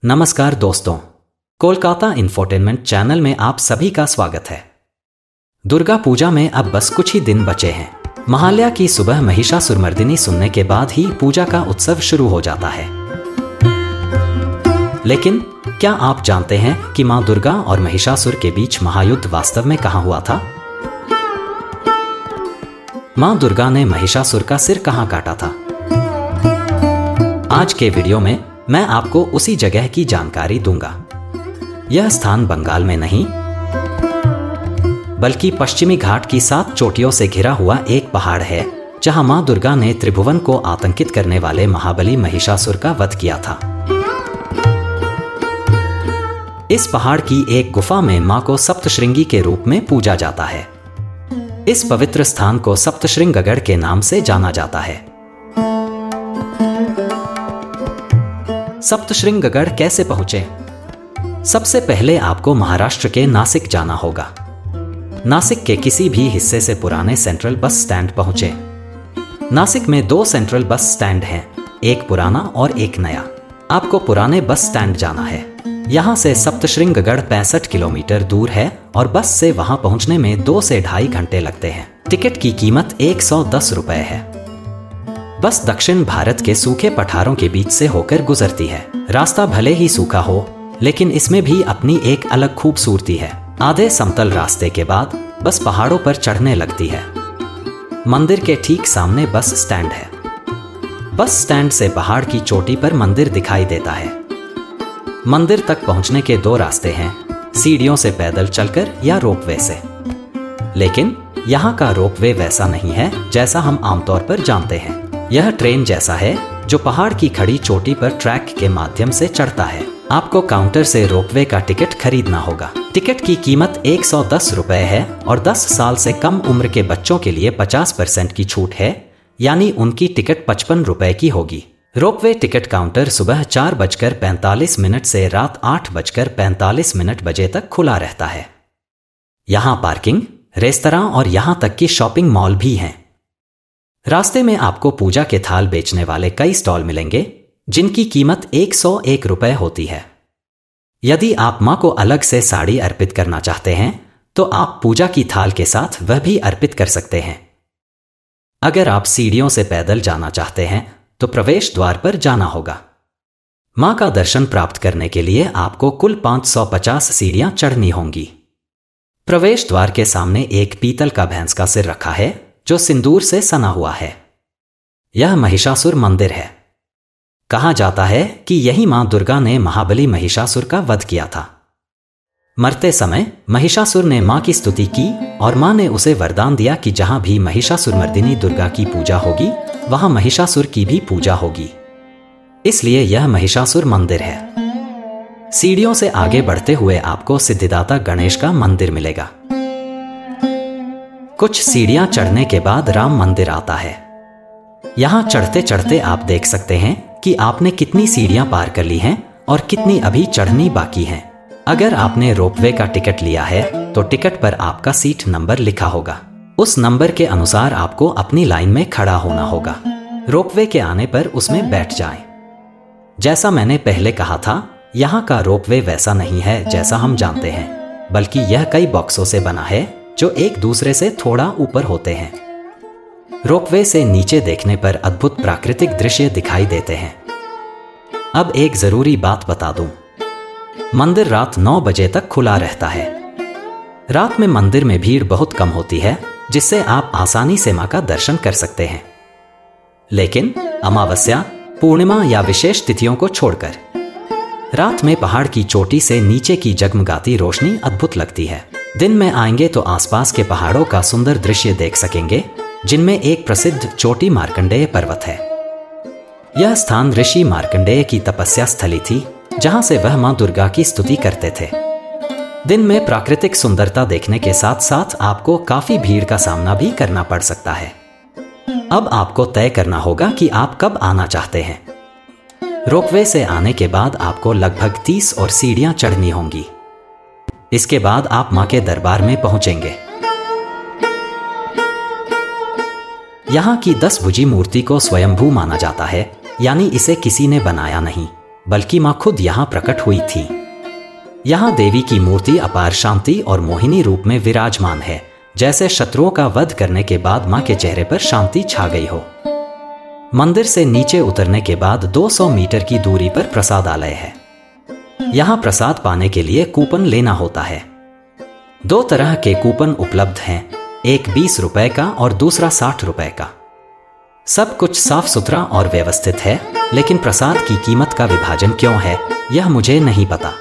नमस्कार दोस्तों, Kolkata infotainment channel में आप सभी का स्वागत है। दुर्गा पूजा में अब बस कुछ ही दिन बचे हैं। महालया की सुबह महिषासुरमर्दिनी सुनने के बाद ही पूजा का उत्सव शुरू हो जाता है। लेकिन क्या आप जानते हैं कि मां दुर्गा और महिषासुर के बीच महायुद्ध वास्तव में कहां हुआ था? मां दुर्गा ने महिषासुर का सिर कहां काटा था? आज के वीडियो में मैं आपको उसी जगह की जानकारी दूंगा। यह स्थान बंगाल में नहीं बल्कि पश्चिमी घाट की 7 चोटियों से घिरा हुआ एक पहाड़ है, जहां मां दुर्गा ने त्रिभुवन को आतंकित करने वाले महाबली महिषासुर का वध किया था। इस पहाड़ की एक गुफा में मां को सप्तशृंगी के रूप में पूजा जाता है। इस पवित्र स्थान को सप्तशृंगगढ़ के नाम से जाना जाता है। सप्तशृंगगढ़ कैसे पहुंचे? सबसे पहले आपको महाराष्ट्र के नासिक जाना होगा। नासिक के किसी भी हिस्से से पुराने सेंट्रल बस स्टैंड पहुंचे। नासिक में 2 सेंट्रल बस स्टैंड हैं, एक पुराना और एक नया। आपको पुराने बस स्टैंड जाना है। यहां से सप्तशृंगगढ़ 65 किलोमीटर दूर है और बस से वहां पहुंचने में 2 से ढाई घंटे लगते हैं। टिकट की कीमत 110 रुपए है। बस दक्षिण भारत के सूखे पठारों के बीच से होकर गुजरती है। रास्ता भले ही सूखा हो, लेकिन इसमें भी अपनी एक अलग खूबसूरती है। आधे समतल रास्ते के बाद बस पहाड़ों पर चढ़ने लगती है। मंदिर के ठीक सामने बस स्टैंड है। बस स्टैंड से पहाड़ की चोटी पर मंदिर दिखाई देता है। मंदिर तक पहुंचने के 2 रास्ते हैं, सीढ़ियों से पैदल चलकर या रोपवे से। लेकिन यहाँ का रोपवे वैसा नहीं है जैसा हम आमतौर पर जानते हैं। यह ट्रेन जैसा है जो पहाड़ की खड़ी चोटी पर ट्रैक के माध्यम से चढ़ता है। आपको काउंटर से रोपवे का टिकट खरीदना होगा। टिकट की कीमत 110 रुपए है और 10 साल से कम उम्र के बच्चों के लिए 50% की छूट है, यानी उनकी टिकट 55 रुपए की होगी। रोपवे टिकट काउंटर सुबह 4:45 से रात 8:45 बजे तक खुला रहता है। यहाँ पार्किंग, रेस्तरां और यहाँ तक कि शॉपिंग मॉल भी हैं। रास्ते में आपको पूजा के थाल बेचने वाले कई स्टॉल मिलेंगे, जिनकी कीमत 101 रुपए होती है। यदि आप मां को अलग से साड़ी अर्पित करना चाहते हैं, तो आप पूजा की थाल के साथ वह भी अर्पित कर सकते हैं। अगर आप सीढ़ियों से पैदल जाना चाहते हैं, तो प्रवेश द्वार पर जाना होगा। मां का दर्शन प्राप्त करने के लिए आपको कुल 550 सीढ़ियां चढ़नी होंगी। प्रवेश द्वार के सामने एक पीतल का भैंस का सिर रखा है, जो सिंदूर से सना हुआ है। यह महिषासुर मंदिर है। कहा जाता है कि यही मां दुर्गा ने महाबली महिषासुर का वध किया था। मरते समय महिषासुर ने मां की स्तुति की और मां ने उसे वरदान दिया कि जहां भी महिषासुरमर्दिनी दुर्गा की पूजा होगी, वहां महिषासुर की भी पूजा होगी। इसलिए यह महिषासुर मंदिर है। सीढ़ियों से आगे बढ़ते हुए आपको सिद्धिदाता गणेश का मंदिर मिलेगा। कुछ सीढ़ियां चढ़ने के बाद राम मंदिर आता है। यहां चढ़ते चढ़ते आप देख सकते हैं कि आपने कितनी सीढ़ियां पार कर ली हैं और कितनी अभी चढ़नी बाकी हैं। अगर आपने रोपवे का टिकट लिया है, तो टिकट पर आपका सीट नंबर लिखा होगा। उस नंबर के अनुसार आपको अपनी लाइन में खड़ा होना होगा। रोपवे के आने पर उसमें बैठ जाएं। जैसा मैंने पहले कहा था, यहाँ का रोपवे वैसा नहीं है जैसा हम जानते हैं, बल्कि यह कई बॉक्सों से बना है जो एक दूसरे से थोड़ा ऊपर होते हैं। रोपवे से नीचे देखने पर अद्भुत प्राकृतिक दृश्य दिखाई देते हैं। अब एक जरूरी बात बता दूं, मंदिर रात 9 बजे तक खुला रहता है। रात में मंदिर में भीड़ बहुत कम होती है, जिससे आप आसानी से मां का दर्शन कर सकते हैं। लेकिन अमावस्या, पूर्णिमा या विशेष तिथियों को छोड़कर रात में पहाड़ की चोटी से नीचे की जगमगाती रोशनी अद्भुत लगती है। दिन में आएंगे तो आसपास के पहाड़ों का सुंदर दृश्य देख सकेंगे, जिनमें एक प्रसिद्ध चोटी मार्कंडेय पर्वत है। यह स्थान ऋषि मार्कंडेय की तपस्या स्थली थी, जहां से वह मां दुर्गा की स्तुति करते थे। दिन में प्राकृतिक सुंदरता देखने के साथ साथ आपको काफी भीड़ का सामना भी करना पड़ सकता है। अब आपको तय करना होगा कि आप कब आना चाहते हैं। रोपवे से आने के बाद आपको लगभग 30 और सीढ़ियां चढ़नी होंगी। इसके बाद आप मां के दरबार में पहुंचेंगे। यहाँ की 10 भुजी मूर्ति को स्वयंभू माना जाता है, यानी इसे किसी ने बनाया नहीं। बल्कि मां खुद यहां प्रकट हुई थी। यहां देवी की मूर्ति अपार शांति और मोहिनी रूप में विराजमान है, जैसे शत्रुओं का वध करने के बाद मां के चेहरे पर शांति छा गई हो। मंदिर से नीचे उतरने के बाद 200 मीटर की दूरी पर प्रसादालय है। यहां प्रसाद पाने के लिए कूपन लेना होता है। 2 तरह के कूपन उपलब्ध हैं, एक 20 रुपए का और दूसरा 60 रुपए का। सब कुछ साफ सुथरा और व्यवस्थित है, लेकिन प्रसाद की कीमत का विभाजन क्यों है यह मुझे नहीं पता।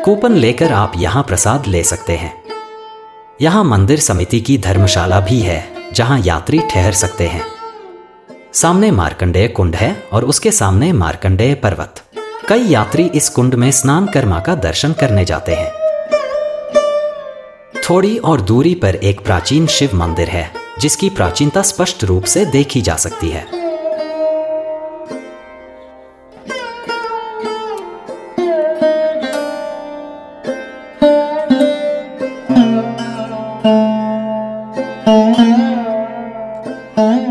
कूपन लेकर आप यहां प्रसाद ले सकते हैं। यहां मंदिर समिति की धर्मशाला भी है, जहां यात्री ठहर सकते हैं। सामने मार्कंडेय कुंड है और उसके सामने मार्कंडेय पर्वत। कई यात्री इस कुंड में स्नान कर मां का दर्शन करने जाते हैं। थोड़ी और दूरी पर एक प्राचीन शिव मंदिर है, जिसकी प्राचीनता स्पष्ट रूप से देखी जा सकती है।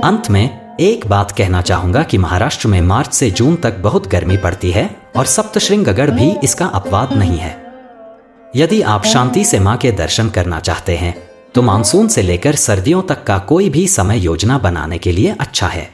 अंत में एक बात कहना चाहूंगा कि महाराष्ट्र में मार्च से जून तक बहुत गर्मी पड़ती है और सप्तशृंगगढ़ भी इसका अपवाद नहीं है। यदि आप शांति से मां के दर्शन करना चाहते हैं तो मानसून से लेकर सर्दियों तक का कोई भी समय योजना बनाने के लिए अच्छा है।